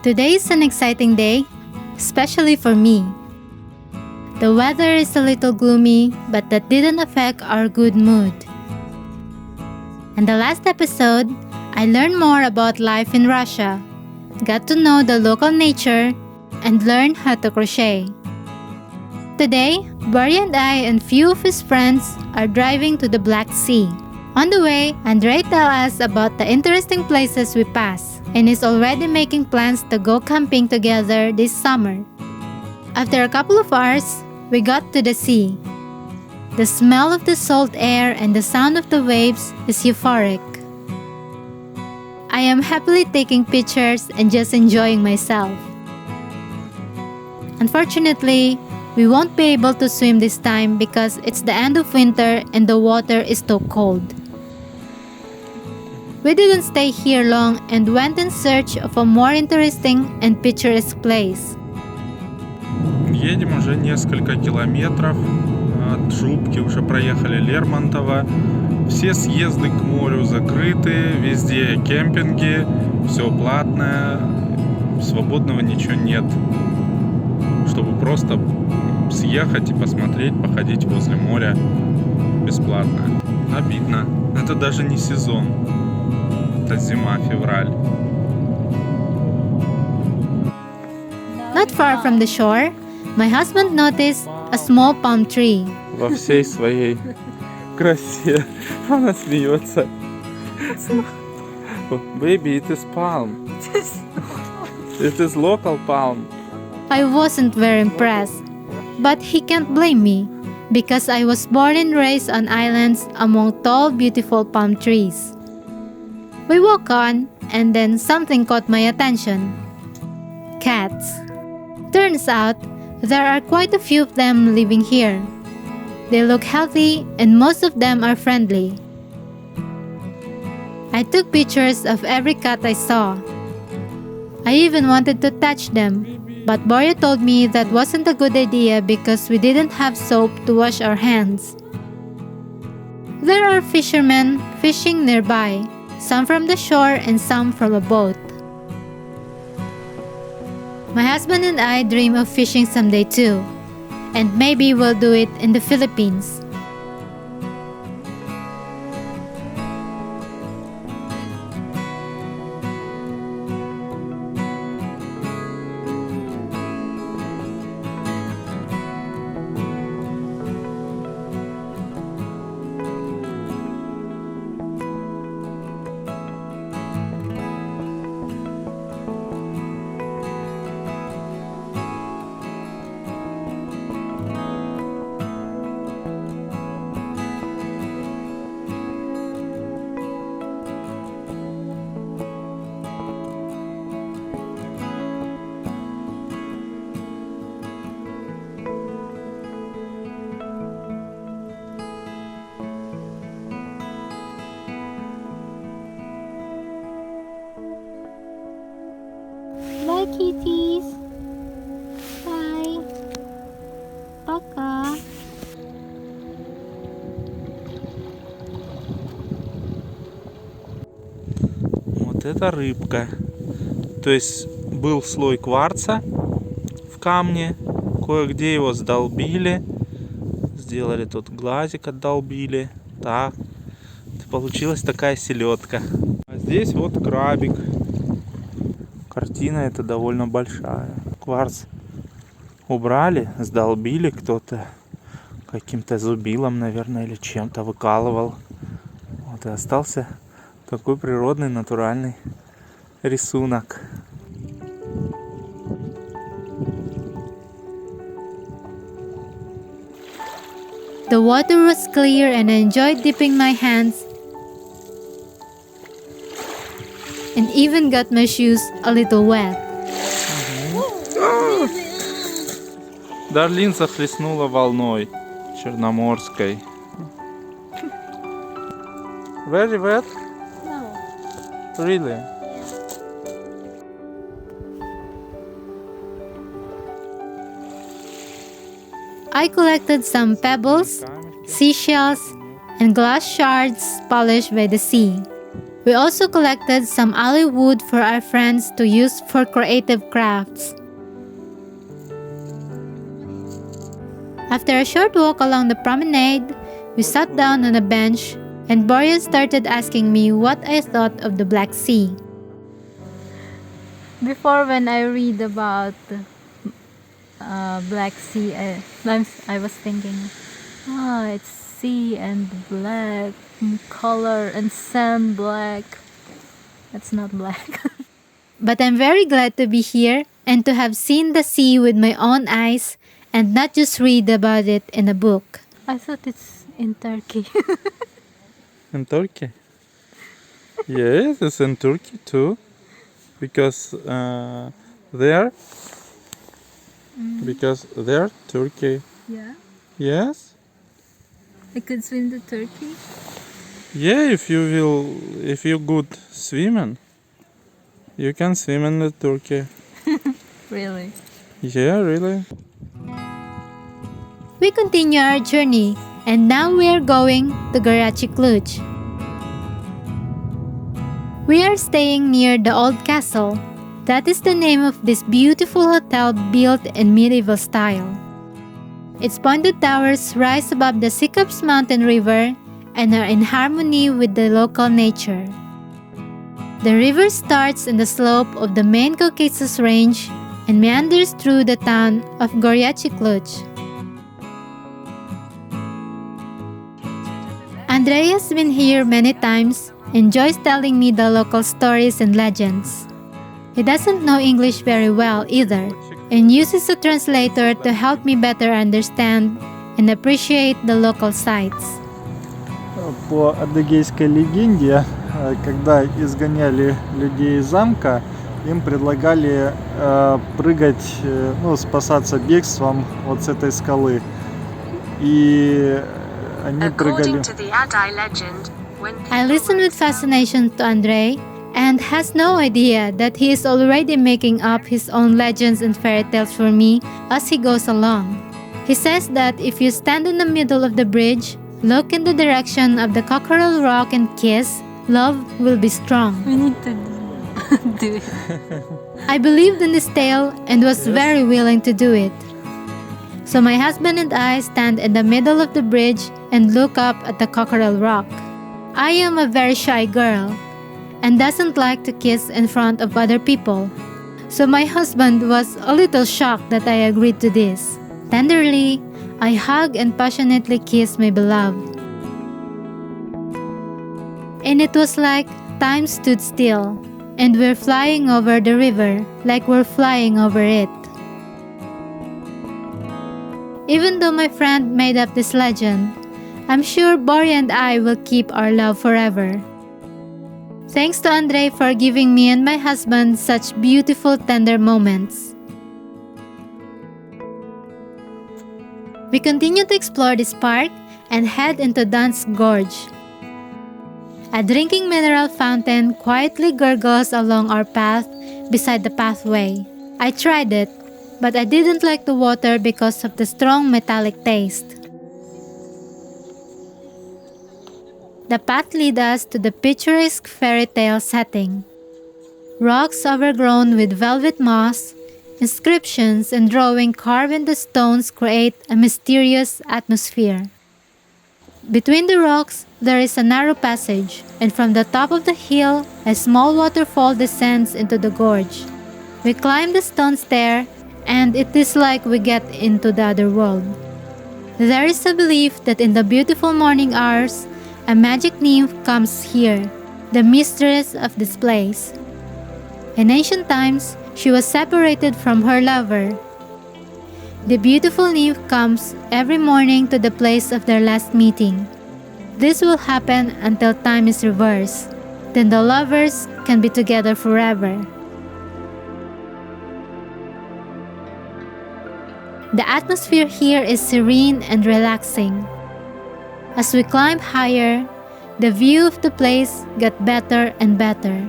Today is an exciting day, especially for me. The weather is a little gloomy, but that didn't affect our good mood. In the last episode, I learned more about life in Russia, got to know the local nature, and learned how to crochet. Today, Boria and I and few of his friends are driving to the Black Sea. On the way, Andrei tells us about the interesting places we pass and is already making plans to go camping together this summer. After a couple of hours, we got to the sea. The smell of the salt air and the sound of the waves is euphoric. I am happily taking pictures and just enjoying myself. Unfortunately, we won't be able to swim this time because it's the end of winter and the water is too cold. We didn't stay here long and went in search of a more interesting and picturesque place. Едем уже несколько километров от Жупки, уже проехали Лермонтово. Все съезды к морю закрыты, везде кемпинги, все платное, свободного ничего нет. Чтобы просто съехать и посмотреть, походить возле моря бесплатно. Обидно, это даже не сезон. Это зима, февраль. Not far from the shore, my husband noticed a small palm tree. Во всей своей красе она смеется. Baby, it is palm. It is local palm. I wasn't very impressed, but he can't blame me because I was born and raised on islands among tall, beautiful palm trees. We walk on, and then something caught my attention. Cats. Turns out, there are quite a few of them living here. They look healthy, and most of them are friendly. I took pictures of every cat I saw. I even wanted to touch them, but Boria told me that wasn't a good idea because we didn't have soap to wash our hands. There are fishermen fishing nearby, some from the shore and some from a boat. My husband and I dream of fishing someday too, and maybe we'll do it in the Philippines. Bye, kitties. Bye. Пока. Вот это рыбка. То есть был слой кварца в камне, кое-где его сдолбили, сделали тут глазик, отдолбили. Так, получилась такая селедка. А здесь вот крабик. Картина эта довольно большая. Кварц убрали, сдолбили, кто-то каким-то зубилом, наверное, или чем-то выкалывал. Вот и остался такой природный, натуральный рисунок. The water was clear and I enjoyed dipping my hands and even got my shoes a little wet. Дарлин захлестнула волной черноморской. Very wet? No. Really? I collected some pebbles, seashells, and glass shards polished by the sea. We also collected some olive wood for our friends to use for creative crafts. After a short walk along the promenade, we sat down on a bench and Boris started asking me what I thought of the Black Sea. Before, when I read about Black Sea, I was thinking, it's sea and black color and sand black. That's not black. But I'm very glad to be here and to have seen the sea with my own eyes and not just read about it in a book. I thought it's in Turkey. In Turkey? Yes, it's in Turkey too. Because there Turkey. Yeah? Yes? I could swim to Turkey? Yeah, if you good swimming, you can swim in the Turkey. Really? Yeah, really. We continue our journey, and now we are going to Cluj. We are staying near the old castle. That is the name of this beautiful hotel built in medieval style. Its pointed towers rise above the Sikops mountain river and are in harmony with the local nature. The river starts in the slope of the main Caucasus range and meanders through the town of Cluj. Andrea has been here many times, enjoys telling me the local stories and legends. He doesn't know English very well either, and uses a translator to help me better understand and appreciate the local sites. По адыгейской легенде, когда изгоняли людей из замка, им предлагали прыгать, спасаться бегством вот с этой скалы. И они прыгали. I listen with fascination to Andrei and has no idea that he is already making up his own legends and fairy tales for me as he goes along. He says that if you stand in the middle of the bridge, look in the direction of the Cockerel Rock and kiss, love will be strong. We need to do it. I believed in this tale and was very willing to do it. So my husband and I stand in the middle of the bridge and look up at the Cockerel Rock. I am a very shy girl and doesn't like to kiss in front of other people. So my husband was a little shocked that I agreed to this. Tenderly, I hug and passionately kiss my beloved. And it was like time stood still and we're flying over the river like we're flying over it. Even though my friend made up this legend, I'm sure Boria and I will keep our love forever. Thanks to Andrei for giving me and my husband such beautiful, tender moments. We continue to explore this park and head into Duns Gorge. A drinking mineral fountain quietly gurgles along our path beside the pathway. I tried it, but I didn't like the water because of the strong metallic taste. The path leads us to the picturesque fairy tale setting. Rocks overgrown with velvet moss, inscriptions and drawing carved in the stones create a mysterious atmosphere. Between the rocks, there is a narrow passage, and from the top of the hill, a small waterfall descends into the gorge. We climb the stone stair, and it is like we get into the other world. There is a belief that in the beautiful morning hours, a magic nymph comes here, the mistress of this place. In ancient times, she was separated from her lover. The beautiful nymph comes every morning to the place of their last meeting. This will happen until time is reversed. Then the lovers can be together forever. The atmosphere here is serene and relaxing. As we climb higher, the view of the place got better and better.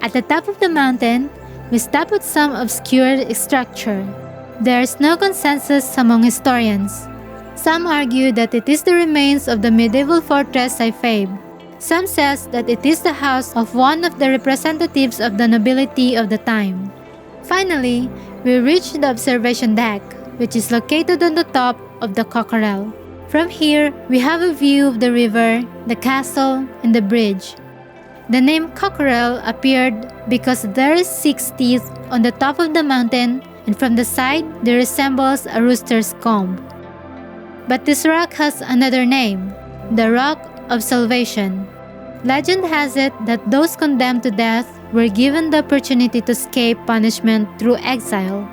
At the top of the mountain, we stop at some obscure structure. There is no consensus among historians. Some argue that it is the remains of the medieval fortress Saifab. Some says that it is the house of one of the representatives of the nobility of the time. Finally, we reached the observation deck, which is located on the top of the cockerel. From here, we have a view of the river, the castle, and the bridge. The name cockerel appeared because there is 6 teeth on the top of the mountain, and from the side, they resembles a rooster's comb. But this rock has another name, the Rock of Salvation. Legend has it that those condemned to death were given the opportunity to escape punishment through exile.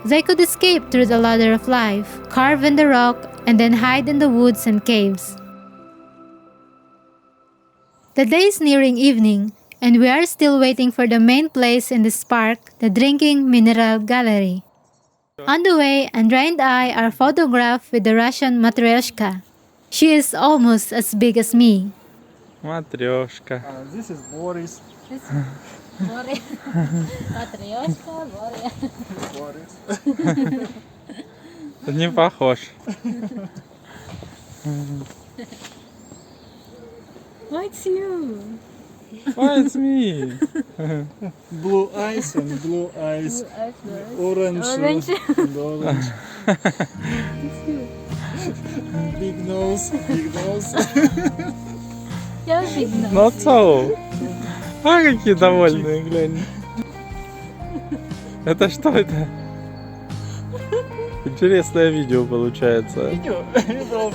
They could escape through the ladder of life, carve in the rock, and then hide in the woods and caves. The day is nearing evening, and we are still waiting for the main place in this park, the drinking mineral gallery. On the way, Andrei and I are photographed with the Russian Matryoshka. She is almost as big as me. Matryoshka. This is Boris. Boria. Matryoshka, Boria. Boris. Не похож. Oh, it's you. Oh, it's me. Blue eyes and blue eyes. Orange. Orange. And orange. Big nose. Big nose. Yeah, big nose. Not so. А, какие довольные, глянь. Это что это? Интересное видео получается.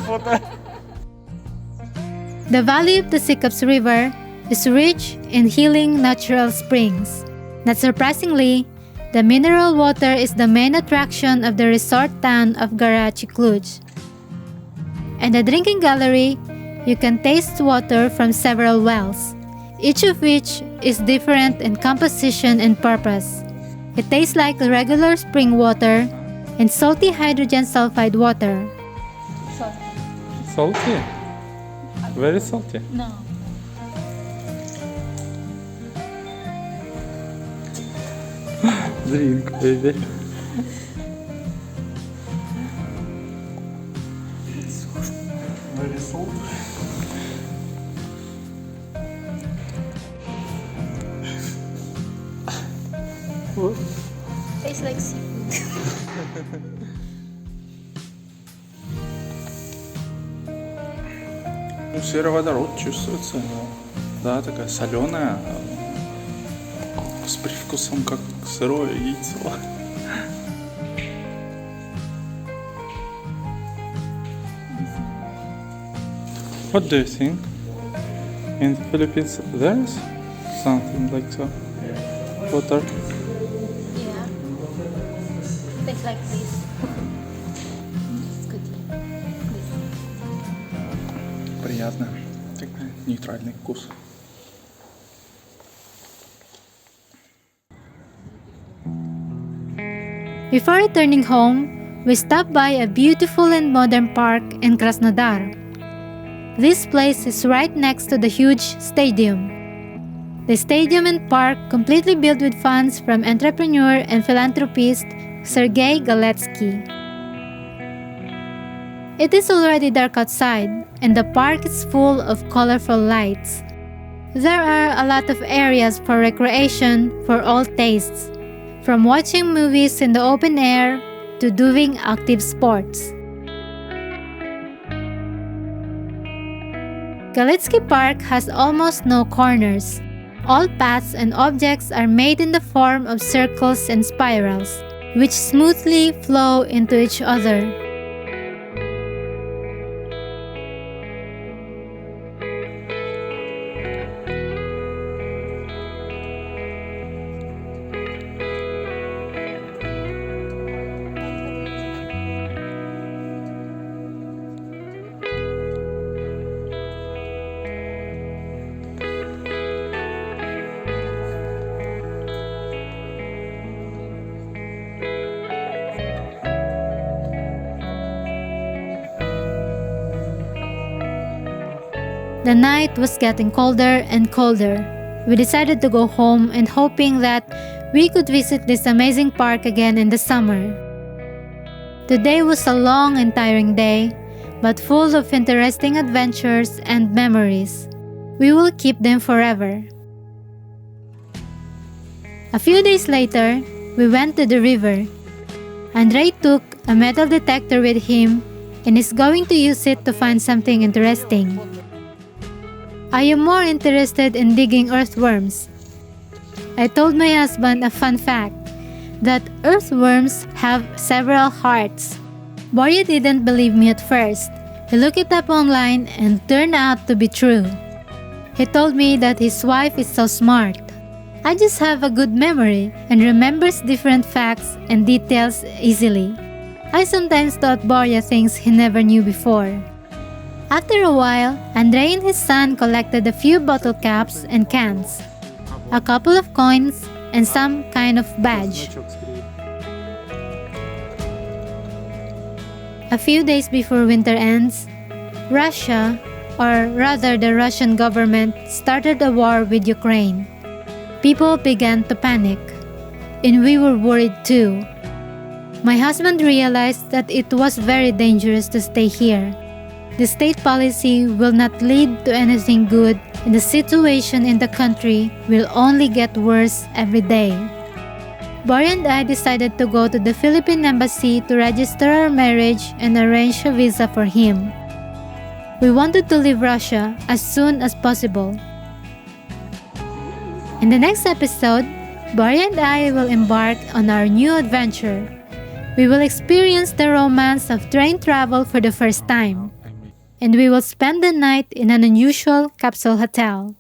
Фото. The valley of the Sycops River is rich in healing natural springs. Not surprisingly, the mineral water is the main attraction of the resort town of Garachi Cluj. In the drinking gallery, you can taste water from several wells, each of which is different in composition and purpose. It tastes like regular spring water and salty hydrogen sulfide water. Salty? Very salty. No. Drink, baby. Very soft. Tastes like seafood. Сероводород чувствуется. Да, такая соленая. С привкусом как сырое яйцо. What do you think? In the Philippines there's something like so. Water. Yeah. Tastes like this. It's good. This. Приятно. Такой нейтральный вкус. Before returning home, we stopped by a beautiful and modern park in Krasnodar. This place is right next to the huge stadium. The stadium and park completely built with funds from entrepreneur and philanthropist Sergei Galetsky. It is already dark outside, and the park is full of colorful lights. There are a lot of areas for recreation for all tastes, from watching movies in the open air to doing active sports. Galetsky Park has almost no corners. All paths and objects are made in the form of circles and spirals, which smoothly flow into each other. The night was getting colder and colder. We decided to go home and hoping that we could visit this amazing park again in the summer. The day was a long and tiring day, but full of interesting adventures and memories. We will keep them forever. A few days later, we went to the river. Andre took a metal detector with him and is going to use it to find something interesting. I am more interested in digging earthworms. I told my husband a fun fact, that earthworms have several hearts. Boria didn't believe me at first. He looked it up online and turned out to be true. He told me that his wife is so smart. I just have a good memory and remembers different facts and details easily. I sometimes taught Boria things he never knew before. After a while, Andre and his son collected a few bottle caps and cans, a couple of coins, and some kind of badge. A few days before winter ends, Russia, or rather the Russian government, started a war with Ukraine. People began to panic, and we were worried too. My husband realized that it was very dangerous to stay here. The state policy will not lead to anything good, and the situation in the country will only get worse every day. Boria and I decided to go to the Philippine embassy to register our marriage and arrange a visa for him. We wanted to leave Russia as soon as possible. In the next episode, Boria and I will embark on our new adventure. We will experience the romance of train travel for the first time, and we will spend the night in an unusual capsule hotel.